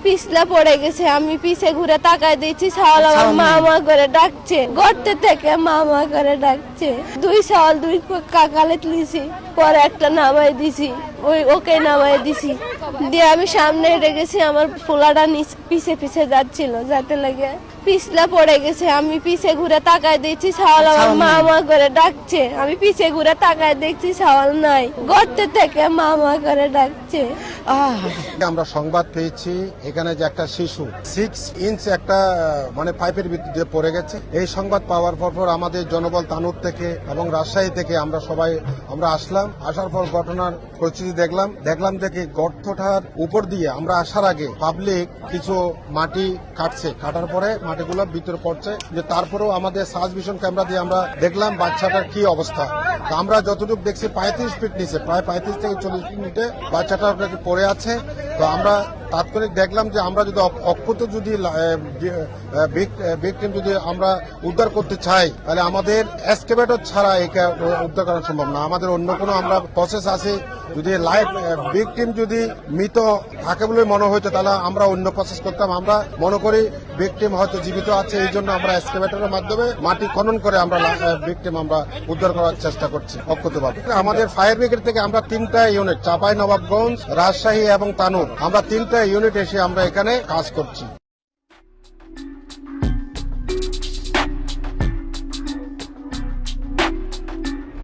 পিছলা পড়ে গেছে। আমি পিছে ঘুরে তাকায় দিচ্ছি, ছাওয়াল আমার মামা করে ডাকছে, গর্তে থেকে মামা করে ডাকছে। 2 ছাওয়াল 2 কাকালে তুলেছি, পরে একটা নামাই দিছি, ওকে নামাই দিছি। দিয়ে আমি সামনে হেঁটে গেছি, আমার পোলাটা পিছে পিছে যাচ্ছিল, যাতে লাগে পিছলা পড়ে গেছে। আমি পিছে ঘুরে তাকায় দিচ্ছি, ছাওয়াল আমার মামা করে ডাকছে। আমি পিছে ঘুরে তাকায় দেখছি ছাওয়াল নাই, গর্তে থেকে মামা করে ডাকছে। আমরা সংবাদ পেয়েছি এখানে যে একটা শিশু 6 ইঞ্চ একটা মানে পাইপের ভিতরে পড়ে গেছে। এই সংবাদ পাওয়ার পর আমাদের জনবল তানুর থেকে এবং রাজশাহী থেকে আমরা আসলাম। আসার পর ঘটনার পরিস্থিতি দেখলাম দেখে গর্তটার উপর দিয়ে আমরা আসার আগে পাবলিক কিছু মাটি কাটার পরে মাটিগুলো ভিতরে পড়ছে। যে তারপরেও আমাদের সার্চ ভিশন ক্যামেরা দিয়ে আমরা দেখলাম বাচ্চাটার কি অবস্থা। আমরা যতটুকু দেখছি 35 ফিট নিচে, প্রায় 35 থেকে 40 ফিট নিচে বাচ্চাটা পড়ে আছে। তো আমরা তাৎক্ষণিক দেখলাম যে আমরা যদি অক্ষত যদি ভিকটিম যদি আমরা উদ্ধার করতে চাই, তাহলে আমাদের এক্সকেভেটর ছাড়া একে উদ্ধার করা সম্ভব না। আমাদের অন্য কোনো আমরা প্রসেস আছে। যদি লাইভ ভিকটিম যদি মৃত থাকে বলে মনে হইতো, তাহলে আমরা অন্য প্রসেস করতাম। আমরা মনে করি ভিকটিম হয়তো জীবিত আছে, এই জন্য আমরা এক্সকেভেটরের মাধ্যমে মাটি খনন করে আমরা ভিকটিম আমরা উদ্ধার করার চেষ্টা করছি অক্ষতভাবে। আমাদের ফায়ার ব্রিগেড থেকে আমরা 3টা ইউনিট, চাঁপাইনবাবগঞ্জ, রাজশাহী এবং তানুর, আমরা 3টা ইউনিট এসে আমরা এখানে কাজ করছি।